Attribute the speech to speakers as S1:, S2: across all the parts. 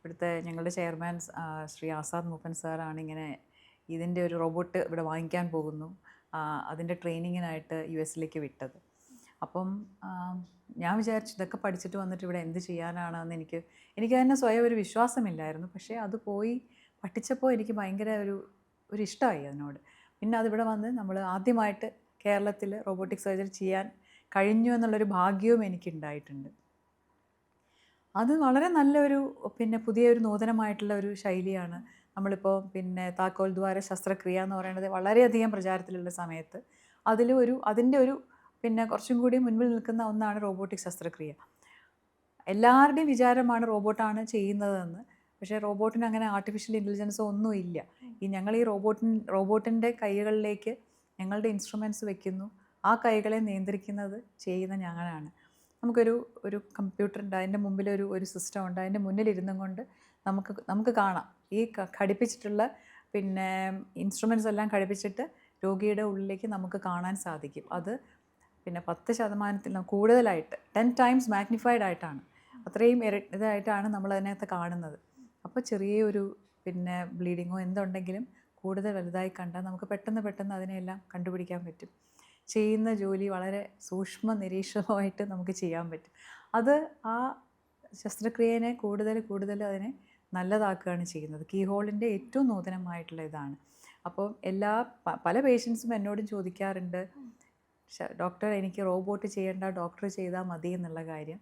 S1: ഇവിടുത്തെ ഞങ്ങളുടെ ചെയർമാൻ ശ്രീ ആസാദ് മൂപ്പൻ സാറാണ് ഇങ്ങനെ ഇതിൻ്റെ ഒരു റോബോട്ട് ഇവിടെ വാങ്ങിക്കാൻ പോകുന്നു, അതിൻ്റെ ട്രെയിനിങ്ങിനായിട്ട് US വിട്ടത്. അപ്പം ഞാൻ വിചാരിച്ചു ഇതൊക്കെ പഠിച്ചിട്ട് വന്നിട്ട് ഇവിടെ എന്ത് ചെയ്യാനാണെന്ന് എനിക്ക് തന്നെ സ്വയം ഒരു വിശ്വാസമില്ലായിരുന്നു. പക്ഷേ അത് പോയി പഠിച്ചപ്പോൾ എനിക്ക് ഭയങ്കര ഒരു ഇഷ്ടമായി അതിനോട്. പിന്നെ അതിവിടെ വന്ന് നമ്മൾ ആദ്യമായിട്ട് കേരളത്തിൽ റോബോട്ടിക് സർജറി ചെയ്യാൻ കഴിഞ്ഞു എന്നുള്ളൊരു ഭാഗ്യവും എനിക്കുണ്ടായിട്ടുണ്ട്. അത് വളരെ നല്ലൊരു പുതിയൊരു നൂതനമായിട്ടുള്ള ഒരു ശൈലിയാണ്. നമ്മളിപ്പോൾ താക്കോൽ ദ്വാര ശസ്ത്രക്രിയ എന്ന് പറയുന്നത് വളരെയധികം പ്രചാരത്തിലുള്ള സമയത്ത് അതിൻ്റെ ഒരു കുറച്ചും കൂടി മുൻപിൽ നിൽക്കുന്ന ഒന്നാണ് റോബോട്ടിക് ശസ്ത്രക്രിയ. എല്ലാവരുടെയും വിചാരമാണ് റോബോട്ടാണ് ചെയ്യുന്നതെന്ന്. പക്ഷേ റോബോട്ടിന് അങ്ങനെ ആർട്ടിഫിഷ്യൽ ഇൻ്റലിജൻസോ ഒന്നുമില്ല. ഞങ്ങൾ ഈ റോബോട്ടിൻ്റെ കൈകളിലേക്ക് ഞങ്ങളുടെ ഇൻസ്ട്രുമെൻറ്റ്സ് വെക്കുന്നു, ആ കൈകളെ നിയന്ത്രിക്കുന്നത് ചെയ്യുന്ന ഞങ്ങളാണ്. നമുക്കൊരു കമ്പ്യൂട്ടറുണ്ട്, അതിൻ്റെ മുമ്പിൽ ഒരു സിസ്റ്റം ഉണ്ട്. അതിൻ്റെ മുന്നിലിരുന്നും കൊണ്ട് നമുക്ക് കാണാം ഈ ഘടിപ്പിച്ചിട്ടുള്ള ഇൻസ്ട്രുമെൻറ്റ്സ് എല്ലാം ഘടിപ്പിച്ചിട്ട് രോഗിയുടെ ഉള്ളിലേക്ക് നമുക്ക് കാണാൻ സാധിക്കും. അത് 10% കൂടുതലായിട്ട് 10 times മാഗ്നിഫൈഡ് ആയിട്ടാണ്, അത്രയും ഇതായിട്ടാണ് നമ്മൾ അതിനകത്ത് കാണുന്നത്. അപ്പോൾ ചെറിയൊരു ബ്ലീഡിങ്ങോ എന്തുണ്ടെങ്കിലും കൂടുതൽ വലുതായി കണ്ടാൽ നമുക്ക് പെട്ടെന്ന് അതിനെല്ലാം കണ്ടുപിടിക്കാൻ പറ്റും. ചെയ്യുന്ന ജോലി വളരെ സൂക്ഷ്മ നിരീക്ഷണമായിട്ട് നമുക്ക് ചെയ്യാൻ പറ്റും. അത് ആ ശസ്ത്രക്രിയനെ കൂടുതൽ അതിനെ നല്ലതാക്കുകയാണ് ചെയ്യുന്നത്. കീ ഹോളിൻ്റെ ഏറ്റവും നൂതനമായിട്ടുള്ള ഇതാണ്. അപ്പോൾ പല പേഷ്യൻസും എന്നോടും ചോദിക്കാറുണ്ട്, ഡോക്ടർ എനിക്ക് റോബോട്ട് ചെയ്യേണ്ട, ഡോക്ടർ ചെയ്താൽ മതി എന്നുള്ള കാര്യം.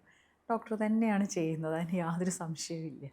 S1: ഡോക്ടർ തന്നെയാണ് ചെയ്യുന്നത്, അതിന് യാതൊരു സംശയവുമില്ല.